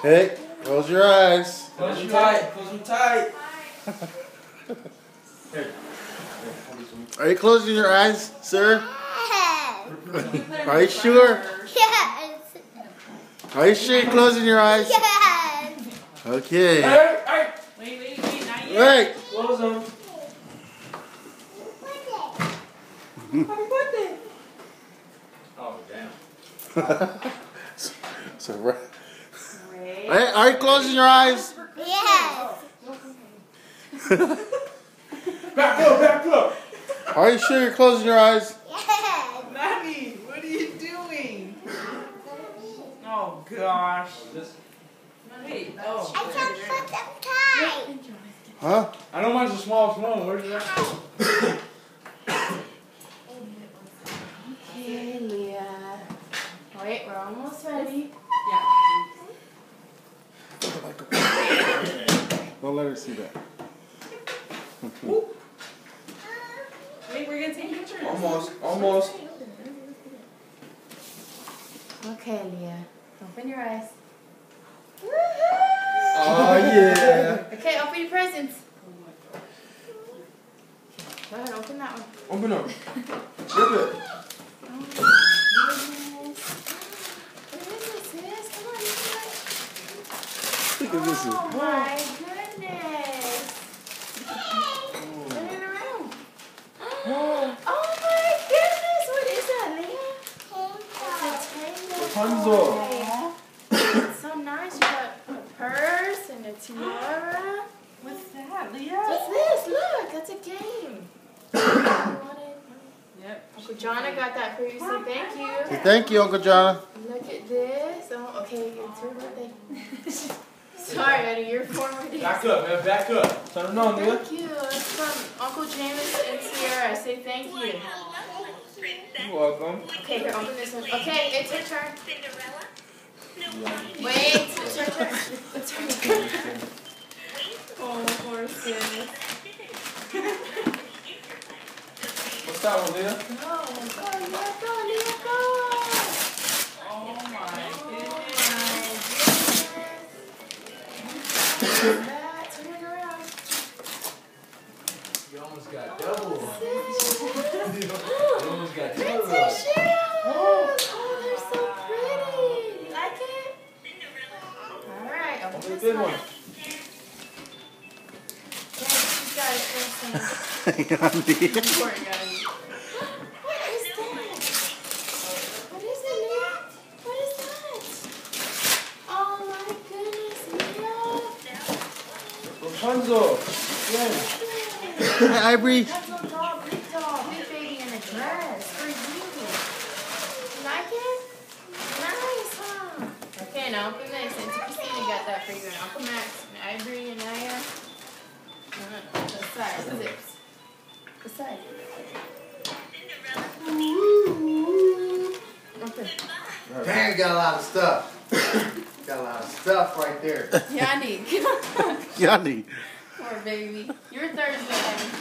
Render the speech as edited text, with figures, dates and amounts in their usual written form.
Hey, close your eyes. Close them tight. Close them tight. Are you closing your eyes, sir? Are you sure? Yes. Are you sure you're closing your eyes? Yes. Okay. Hey. Wait, not yet. Wait. Close them. Happy birthday. Oh, damn. So, right. Wait. Hey, are you closing your eyes? Yes. Back up, back up. Are you sure you're closing your eyes? Yes. Maddie, what are you doing? Oh gosh. Wait, oh. I can't put them tight. Huh? I know mine's a small one. Where's that? Okay, Leah. Wait, we're almost ready. Yeah. Don't let her see that. Wait, we're gonna take pictures. Almost. Almost. Okay, Leah. Open your eyes. Oh, yeah. Okay, open your presents. Go ahead, open that one. Open up. Rip it. Oh my goodness. What is this? Come on, Look at this. oh my goodness. Turn it around. Oh my goodness. What is that, Leah? It's a tango Rapunzel. toy. It's so nice. You got a purse and a tiara. What's that, Leah? What's this? Look, that's a game. Yep. Uncle Jonna got that for you, so thank you. Say thank you, Uncle John. Look at this. Oh, okay, it's your birthday. Sorry, out of your former days. Back up, man. Back up. Turn it on, Leah. Thank you. It's from Uncle James and Sierra. Say thank you. You're welcome. Okay, here, open this one. Okay, it's your turn. Wait, it's your turn. It's your turn. Oh, poor sis. What's that one, Leah? Go, Leah, go, Leah, go. Oh my goodness. That, turn it around. You almost got double. You almost got It's a double. shoe. Oh, they're so pretty. You like it? All right, open Open the this big one. one. Yeah, she's got it first thing. Important, guys. What is that? What is it, Leah? What is that? Oh my goodness, Leah. Rapunzel. Yeah. Hi, Ivory. That's a doll, big baby in a dress for you. You like it? Nice, huh? Okay, now open this. Auntie Christina got that for you. And Uncle Max, and Ivory, and Naya. The side, the zips. The side. Open. Dang, got a lot of stuff. Got a lot of stuff right there. Yanni. Yanni. Poor baby. Your Thursday.